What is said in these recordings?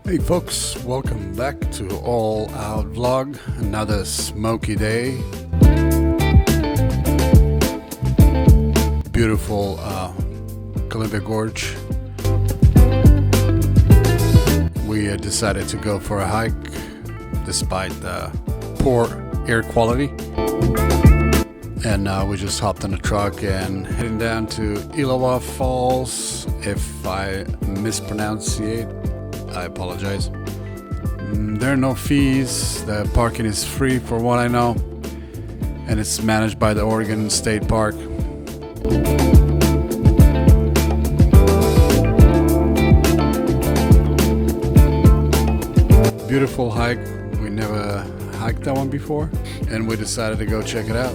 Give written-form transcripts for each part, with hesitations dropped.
Hey folks, welcome back to All Out Vlog. Another smoky day. Beautiful Columbia Gorge. We decided to go for a hike despite the poor air quality. And we just hopped on a truck and heading down to Waterfalls. If I mispronunciate, I apologize. There are no fees. The parking is free for what I know, and it's managed by the Oregon State Park. Beautiful hike. We never hiked that one before, and we decided to go check it out.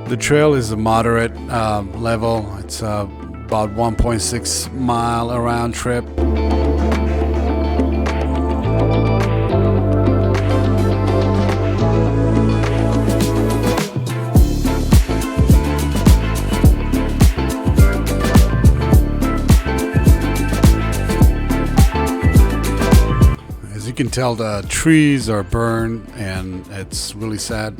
The trail is a moderate level. It's about 1.6 mile around trip. As you can tell, the trees are burned, and it's really sad.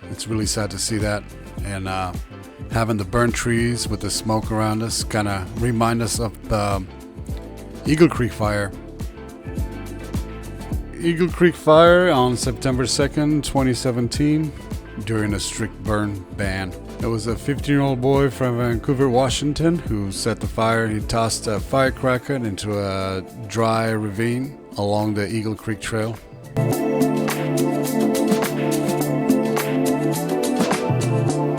It's really sad to see that, and having the burnt trees with the smoke around us kind of remind us of the Eagle Creek fire. Eagle Creek fire on September 2nd, 2017, during a strict burn ban. It was a 15-year-old boy from Vancouver, Washington, who set the fire. He tossed a firecracker into a dry ravine along the Eagle Creek Trail.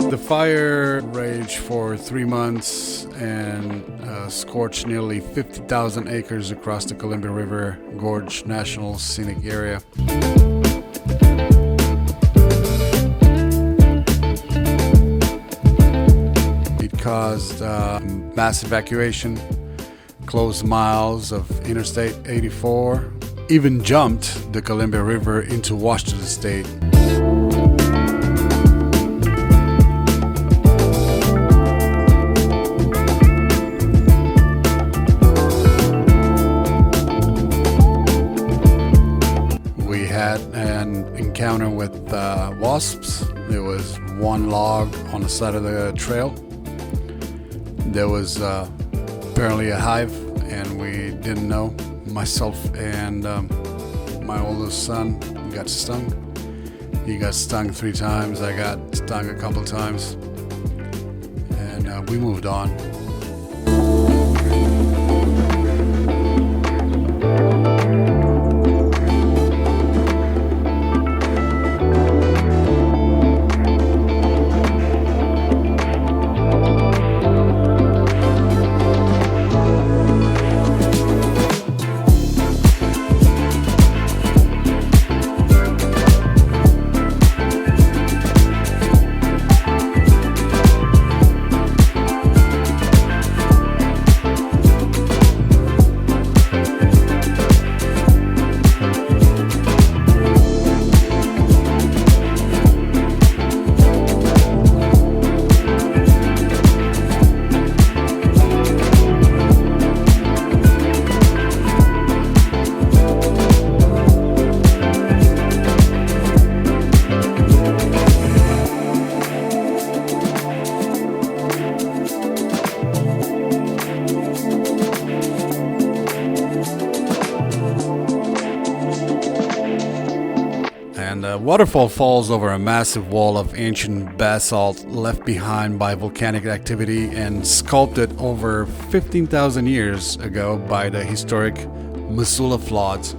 The fire raged for 3 months and scorched nearly 50,000 acres across the Columbia River Gorge National Scenic Area. It caused mass evacuation, closed miles of Interstate 84, even jumped the Columbia River into Washington State. An encounter with wasps. There was one log on the side of the trail. There was apparently a hive, and we didn't know. Myself and my oldest son got stung. He got stung 3 times. I got stung a couple times, and we moved on. Waterfall falls over a massive wall of ancient basalt left behind by volcanic activity and sculpted over 15,000 years ago by the historic Missoula floods.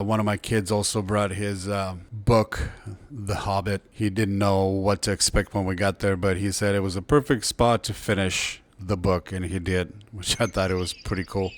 one of my kids also brought his book, The Hobbit. He didn't know what to expect when we got there, but he said it was a perfect spot to finish the book, and he did, which I thought it was pretty cool.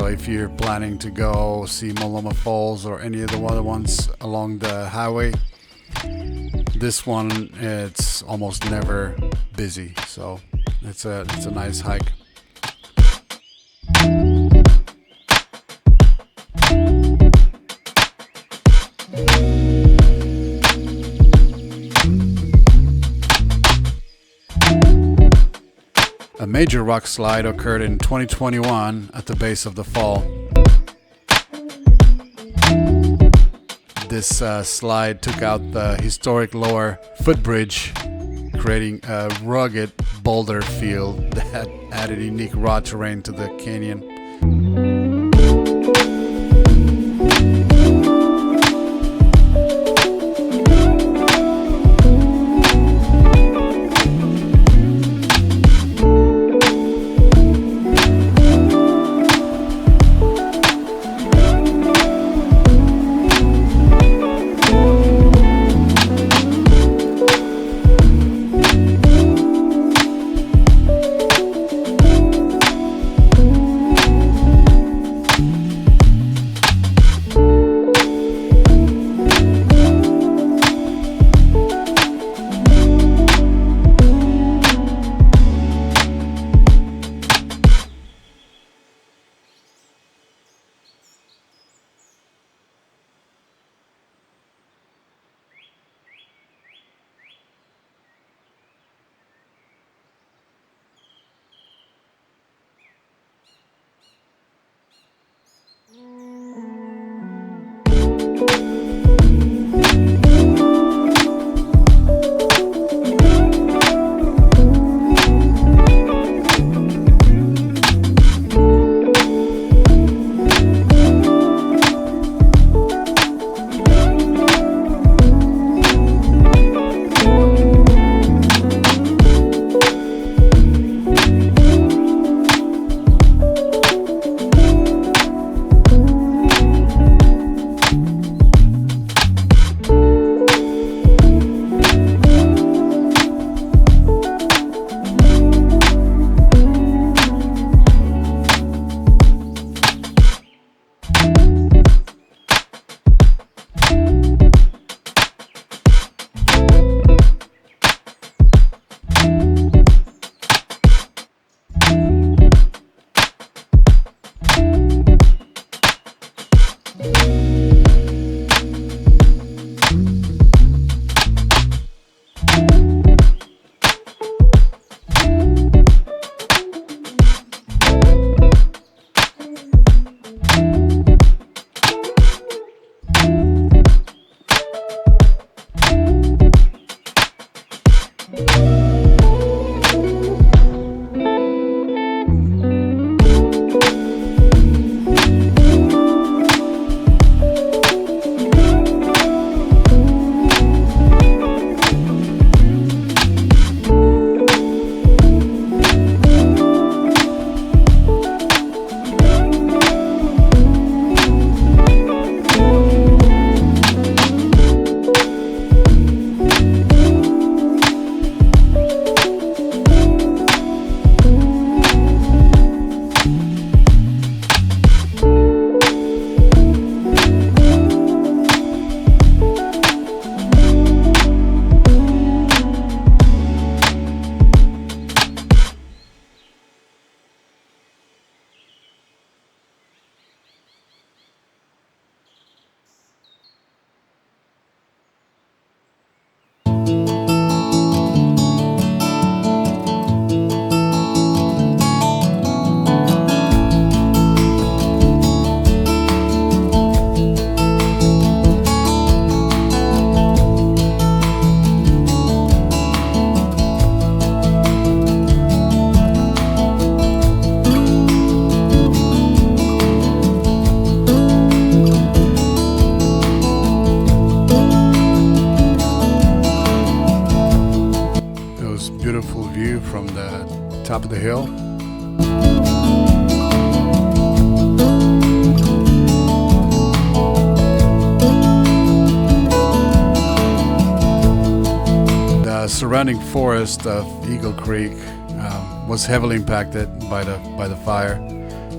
If you're planning to go see Maloma Falls or any of the other ones along the highway, this one, it's almost never busy, so it's a nice hike. A major rock slide occurred in 2021 at the base of the fall. This slide took out the historic lower footbridge, creating a rugged boulder field that added unique raw terrain to the canyon. beautiful view from the top of the hill. The surrounding forest of Eagle Creek was heavily impacted by the fire.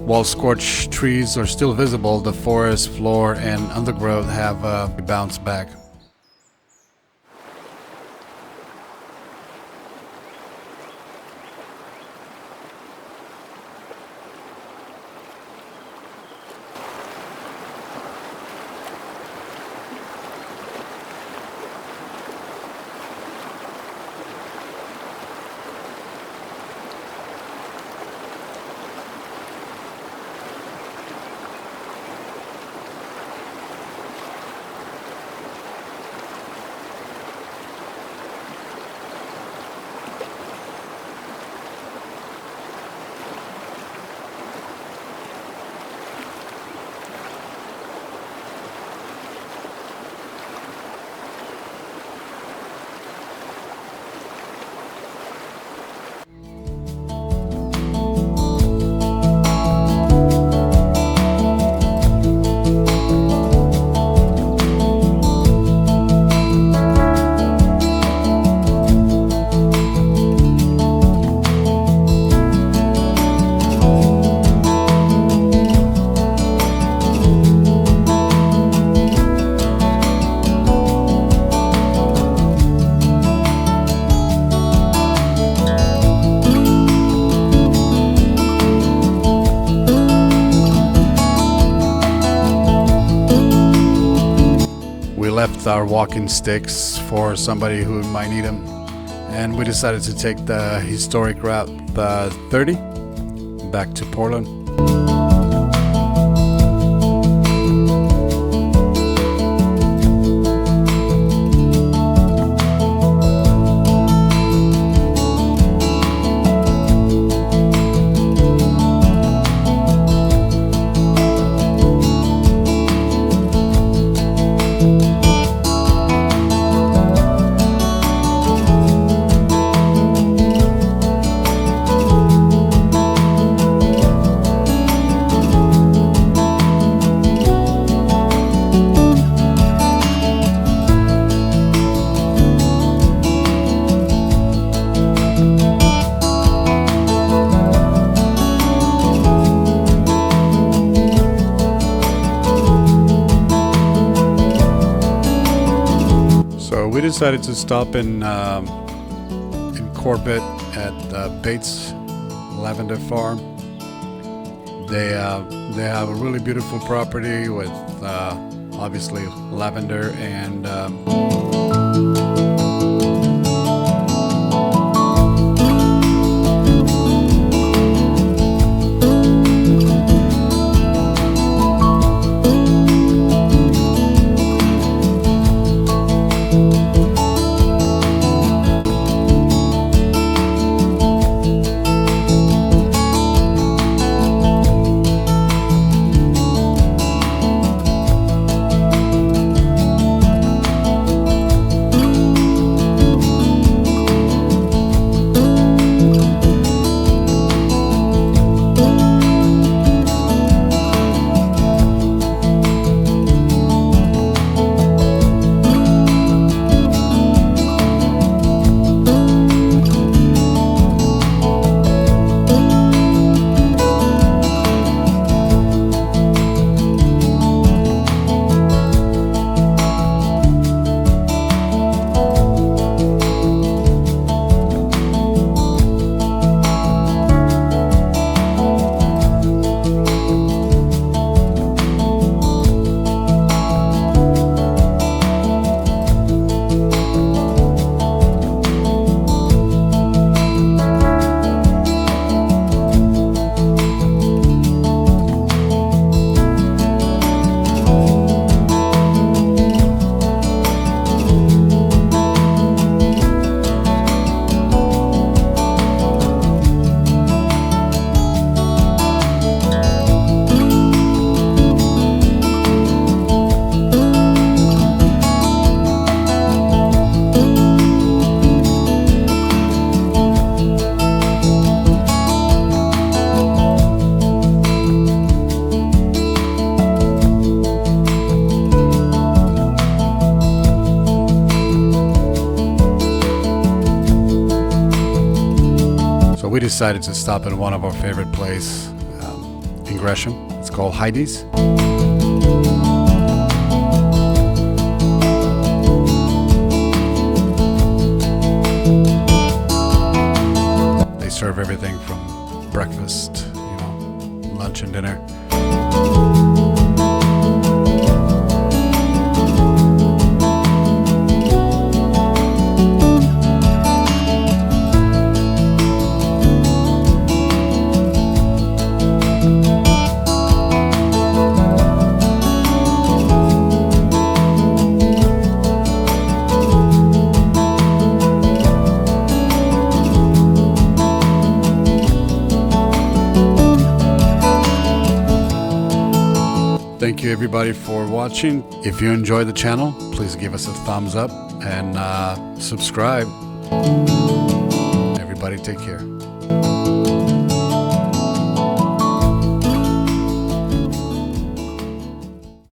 While scorched trees are still visible, the forest floor and undergrowth have bounced back. Left our walking sticks for somebody who might need them, and we decided to take the historic route 30 back to Portland. We decided to stop in Corbett at Bates Lavender Farm. They have a really beautiful property with obviously lavender and we decided to stop at one of our favorite places in Gresham. It's called Heidi's. They serve everything from breakfast, lunch and dinner. Thank you everybody for watching. If you enjoy the channel, please give us a thumbs up and subscribe. Everybody take care.